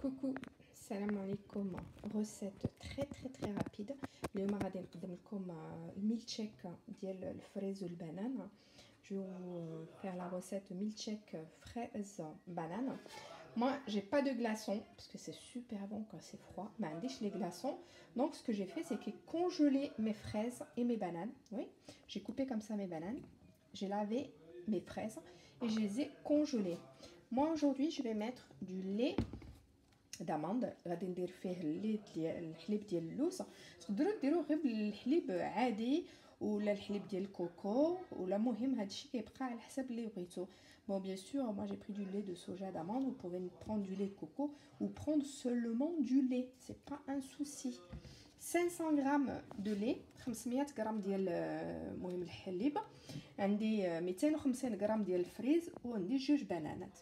Coucou, salam alaikum. Recette très rapide. اليوم غادي نقدم لكم الميلتشيك ديال الفريز والبنان. Je vais vous faire la recette milkshake fraise banane. Moi, j'ai pas de glaçons parce que c'est super bon quand c'est froid. Mais عنديش les glaçons. Donc, ce que j'ai fait, c'est que j'ai congelé mes fraises et mes bananes. Oui, j'ai coupé comme ça mes bananes. J'ai lavé mes fraises et je les ai congelées. Moi, aujourd'hui, je vais mettre du lait d'amande. غادي ندير فيه الحليب ديال اللوز. تقدروا ديروا غير بالحليب عادي ولا الحليب ديال الكوكو ولا مهم هادشي كيبقى على حسب اللي بغيتو. Bon, bien sûr, moi j'ai pris du lait de soja d'amande. Vous pouvez prendre du lait de coco ou prendre seulement du lait, c'est pas un souci. 500 grammes de lait, 500 غرام ديال المهم الحليب، عندي 250 غرام ديال الفريز وعندي جوج بنانات.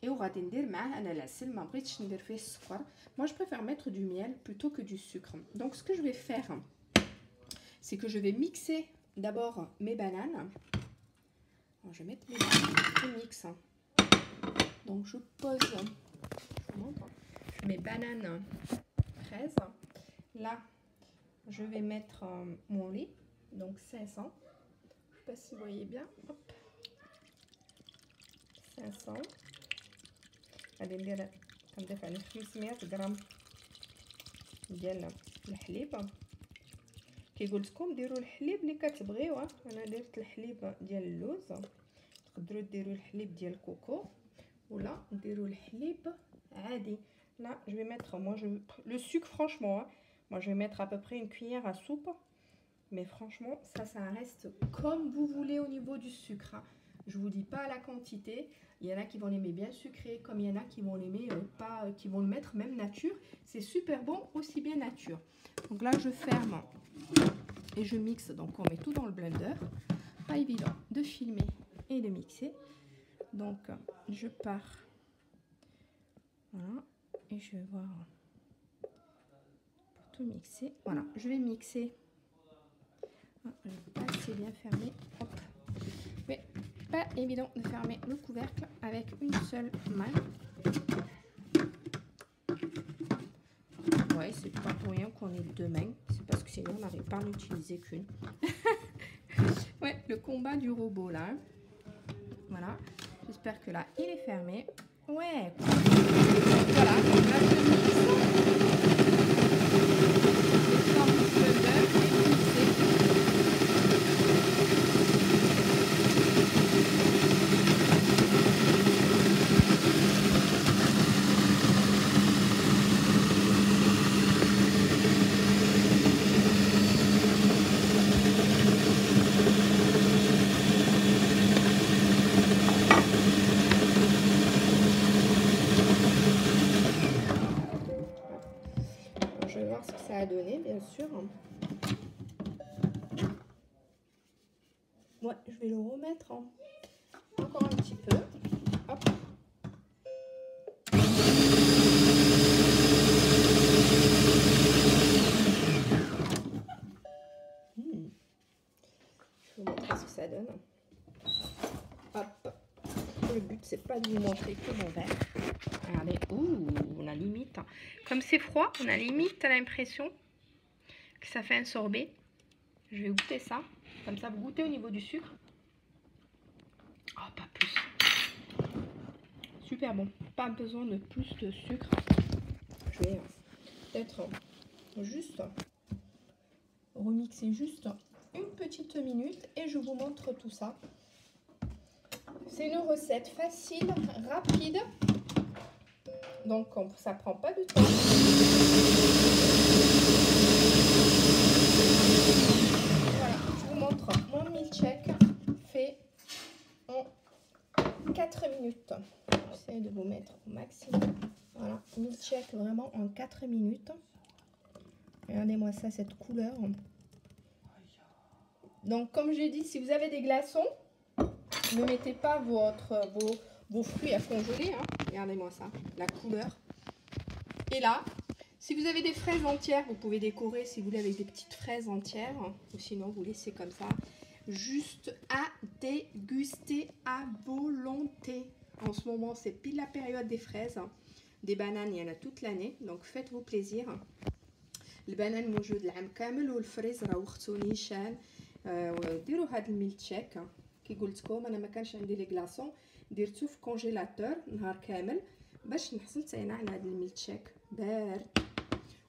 Et وغادي ندير معاه انا العسل، ما بغيتش ندير فيه السكر. Moi je préfère mettre du miel plutôt que du sucre. Donc ce que je vais faire, c'est que je vais mixer d'abord mes bananes. Alors, je vais mettre mes bananes, je mixe. Donc je pose, je vous montre, mes bananes fraises. Là, je vais mettre mon lait, donc 500. Je sais pas si vous voyez bien. Hop. 500. غادي ندير كنضيف عليه 500 غرام ديال الحليب. كي قلت لكم ديروا الحليب اللي كتبغيوه، انا درت الحليب ديال اللوز. تقدروا ديروا الحليب ديال الكوكو ولا ديروا الحليب عادي. Là, je vais mettre, le sucre, franchement, hein, moi je vais mettre à peu près une cuillère à soupe. Mais franchement, ça reste comme vous voulez au niveau du sucre. Hein. Je vous dis pas la quantité. Il y en a qui vont l'aimer bien sucré, comme il y en a qui vont l'aimer pas, qui vont le mettre même nature. C'est super bon, aussi bien nature. Donc là, je ferme et je mixe. Donc on met tout dans le blender. Pas évident de filmer et de mixer. Donc je pars. Voilà. Et je vais voir pour tout mixer. Voilà, je vais mixer. Ah, je ne peux pas assez bien fermer. Hop. Mais pas évident de fermer le couvercle avec une seule main. Ouais, c'est pas pour rien qu'on ait deux mains. C'est parce que sinon on n'arrive pas à n'utiliser qu'une. Ouais, le combat du robot là. Voilà. J'espère que là il est fermé. Ouais. Voilà. Là, je vais voir ce que ça a donné, bien sûr. Ouais, je vais le remettre encore un petit peu. Hop. Je vais vous montrer ce que ça donne. Hop. Le but, c'est pas de vous montrer que mon verre. Regardez, ouh, on a limite. Comme c'est froid, on a limite l'impression que ça fait un sorbet. Je vais goûter ça. Comme ça, vous goûtez au niveau du sucre. Oh, pas plus. Super bon. Pas besoin de plus de sucre. Je vais peut-être juste remixer juste une petite minute et je vous montre tout ça. C'est une recette facile, rapide. Donc, ça prend pas de temps. Voilà, je vous montre mon milkshake fait en 4 minutes. J'essaie de vous mettre au maximum. Voilà, milkshake vraiment en 4 minutes. Regardez-moi ça, cette couleur. Donc, comme j'ai dit, si vous avez des glaçons, ne mettez pas vos fruits à congeler. Hein. Regardez-moi ça, la couleur. Et là, si vous avez des fraises entières, vous pouvez décorer si vous voulez avec des petites fraises entières. Ou sinon, vous laissez comme ça. Juste à déguster à volonté. En ce moment, c'est pile la période des fraises. دي بانان يعني toute l'année donc faites-vous plaisir. البنان موجود العام كامل والفريز راه وقتو نيشان. ديروا هذا الميلك شيك كي قلت لكم انا ما كانش عندي لي كلاصون درتو في كونجيلاتور نهار كامل باش نحصلت انا على هذا الميلك شيك بارد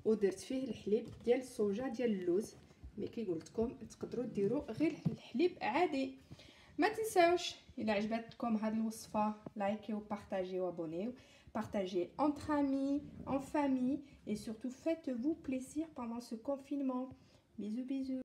ودرت فيه الحليب ديال الصوجا ديال اللوز. مي كي قلت لكم تقدروا ديروا غير الحليب عادي. ما تنساوش الى عجبتكم هذه الوصفه لايكيو بارطاجيو وابونيو. Partagez entre amis, en famille et surtout faites-vous plaisir pendant ce confinement. Bisous bisous.